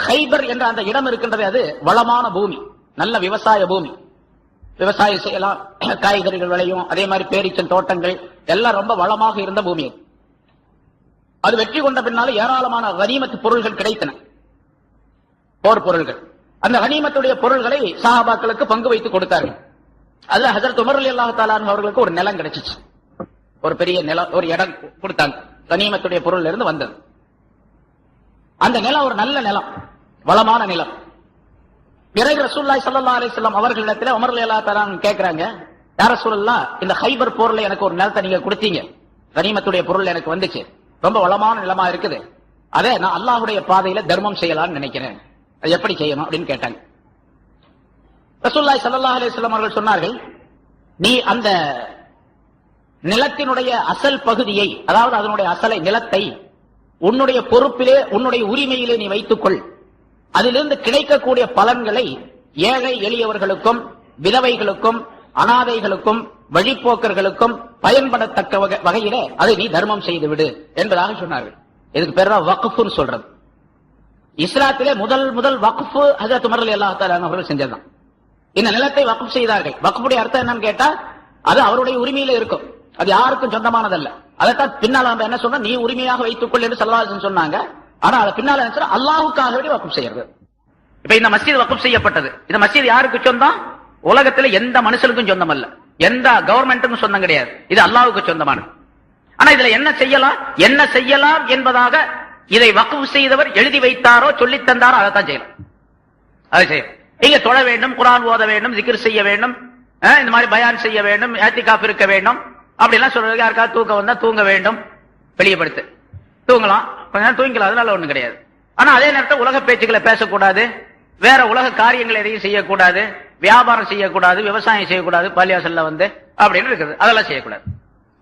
Hyper என்ற அந்த இடம் இருக்கின்றது, அது வளமான பூமி, நல்ல விவசாய பூமி. விவசாயம் செய்யலாம், காய்கறிகள் விளையும், அதே மாதிரி பேரீச்சம் தோட்டங்கள் எல்லாம் ரொம்ப வளமாக இருந்த பூமி. அது வெற்றி கொண்ட பின்னால ஏராளமான கனிமத்து பொருள்கள் கிடைத்தன, போர் பொருள்கள். அந்த கனிமத்துடைய பொருள்களை சஹாபாக்களுக்கு பங்கு வைத்து கொடுத்தார்கள். அதுல ஹஜரத் உமர் ரலியல்லாஹு தஆலா அன்ஹு அவர்களுக்கு ஒரு நிலம் கிடைச்சிச்சு, ஒரு பெரிய நிலம், ஒரு இடம் கொடுத்தாங்க, கனிமத்துடைய பொருள்ல இருந்து வந்தது. அந்த நிலம் ஒரு நல்ல நிலம், வளமான நிலம். பிறகு ரசூலுல்லாஹி ஸல்லல்லாஹு அலைஹி வஸல்லம் அவர்களிடத்தில் உமர் ரலியல்லாஹு தஆலா கேட்கிறாங்க, யா ரசூலல்லாஹ், இந்த ஹைபர் போர்ல எனக்கு ஒரு நிலத்தை நீங்க கொடுத்தீங்க, கனிமத்துடைய பொருள் எனக்கு வந்துச்சு, ரொம்ப வளமான நிலமா இருக்குது, அதே நான் அல்லாஹ்வுடைய பாதையில தர்மம் செய்யலாம்னு நினைக்கிறேன், அது எப்படி செய்யணும் அப்படின்னு கேட்டாங்க. ரசூலுல்லாஹி ஸல்லல்லாஹு அலைஹி வஸல்லம் அவர்கள் சொன்னார்கள், நீ அந்த நிலத்தினுடைய அசல் பகுதியை, அதாவது அதனுடைய அசலை, நிலத்தை உன்னுடைய பொறுப்பிலே, உன்னுடைய உரிமையிலே நீ வைத்துக்கொள். அதிலிருந்து கிடைக்கக்கூடிய பலன்களை ஏழை எளியவர்களுக்கும், விதவைகளுக்கும், அனாதைகளுக்கும், வழிப்போக்கர்களுக்கும் பயன்படத்தக்க வகையிலே அதை நீ தர்மம் செய்து விடு என்பதாக சொன்னார்கள். இதுக்கு பேர் தான் வக்ஃப்னு சொல்றது. இஸ்லாத்திலே முதல் வக்ஃப் ஹஜ்ரத் உமர் ரலியல்லாஹு தஆலா அவர்கள் செஞ்சதுதான். இந்த நிலத்தை வக்ஃப் செய்தார்கள். வக்ஃபுடைய அர்த்தம் என்னன்னு கேட்டா, அது அவருடைய உரிமையில இருக்கும், அது யாருக்கும் சொந்தமானதல்ல. அதைத்தான் பின்னால நம்ம என்ன சொன்னா, நீ உரிமையாக வைத்துக்கொள் என்று ஸல்லல்லாஹு அலைஹி வஸல்லம் சொன்னாங்க. ஆனா அதை பின்னால என்ன, அல்லாஹ்வுக்காக வேண்டி வக்ஃப் செய்யறது. இப்ப இந்த மஸ்ஜித் வக்ஃப் செய்யப்பட்டது. இந்த மஸ்ஜித் யாருக்கு சொந்தம்? உலகத்துல எந்த மனுஷனுக்கும் சொந்தம் அல்ல, எந்த கவர்மெண்ட்டுக்கும் சொந்தம் கிடையாது, இது அல்லாஹ்வுக்கு சொந்தமானது. ஆனா இதுல என்ன செய்யலாம் என்பதாக இதை வக்ஃப் செய்தவர் எழுதி வைத்தாரோ சொல்லி தந்தாரோ அதைத்தான் செய்யலாம். அதை செய்யலாம். நீங்க தொழ வேண்டும், குர்ஆன் ஓத வேண்டும், zikr செய்ய வேண்டும், இந்த மாதிரி பயான் செய்ய வேண்டும், இஅ்திகாஃப் இருக்க வேண்டும், அப்படி எல்லாம் சொல்றது. யாருக்காவது தூக்கம் வந்தா தூங்க வேண்டும், வெளியப்படுத்து தூங்கலாம், கொஞ்ச நேரம் தூங்கிக்கலாம், அதனால ஒண்ணும் கிடையாது. ஆனா அதே நேரத்தில் உலக பேச்சுக்களை பேசக்கூடாது, வேற உலக காரியங்கள் எதையும் செய்யக்கூடாது, வியாபாரம் செய்யக்கூடாது, விவசாயம் செய்யக்கூடாது, பள்ளியாசல்ல வந்து அப்படின்னு இருக்குது, அதெல்லாம் செய்யக்கூடாது.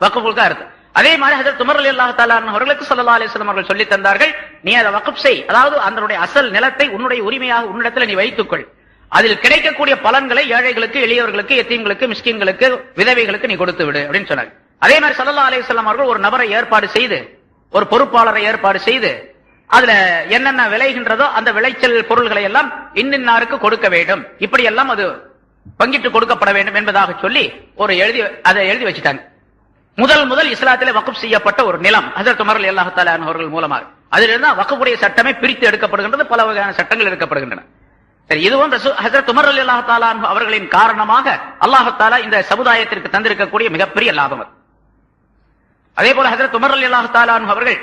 வக்ஃபுக்கு அர்த்தம். அதே மாதிரி ஹஜ்ரத் உமர் ரலியல்லாஹு தஆலா அவர்களுக்கு ஸல்லல்லாஹு அலைஹி வஸல்லம் அவர்கள் சொல்லி தந்தார்கள், நீ அதை வக்ஃப் செய், அதாவது அதனுடைய அசல் நிலத்தை உன்னுடைய உரிமையாக உன்னிடத்தில் நீ வைத்துக்கொள், அதில் கிடைக்கக்கூடிய பலன்களை ஏழைகளுக்கு, எளியவர்களுக்கு, எத்தீம்களுக்கு, மிஸ்கின்களுக்கு, விதவைகளுக்கு நீ கொடுத்து விடு அப்படின்னு சொன்னாங்க. அதே மாதிரி ஸல்லல்லாஹு அலைஹி வஸல்லம் அவர்கள் ஒரு நபரை ஏற்பாடு செய்து, ஒரு பொறுப்பாளரை ஏற்பாடு செய்து, அதுல என்னென்ன விளைகின்றதோ அந்த விளைச்சல் பொருள்களை எல்லாம் இன்னின்னாருக்கு கொடுக்க வேண்டும், இப்படி எல்லாம் அது பங்கிட்டு கொடுக்கப்பட வேண்டும் என்பதாக சொல்லி அதை எழுதி வச்சுட்டாங்க. முதல் இஸ்லாத்திலே வக்ஃப் செய்யப்பட்ட ஒரு நிலம் ஹஜ்ரத் உமர் ரலியல்லாஹு தஆலா அவர்கள் மூலமாக. அதிலிருந்து வக்ஃபுடைய சட்டமே பிரித்து எடுக்கப்படுகின்றது, பல வகையான சட்டங்கள் எடுக்கப்படுகின்றன. சரி, இதுவும் ஹஜ்ரத் உமர் ரலியல்லாஹு தஆலா அவர்களின் காரணமாக அல்லாஹ் தஆலா இந்த சமுதாயத்திற்கு தந்திருக்கக்கூடிய மிகப்பெரிய லாபம். அதே போல ஹஜ்ரத் உமர் ரலியல்லாஹு தஆலா அவர்கள்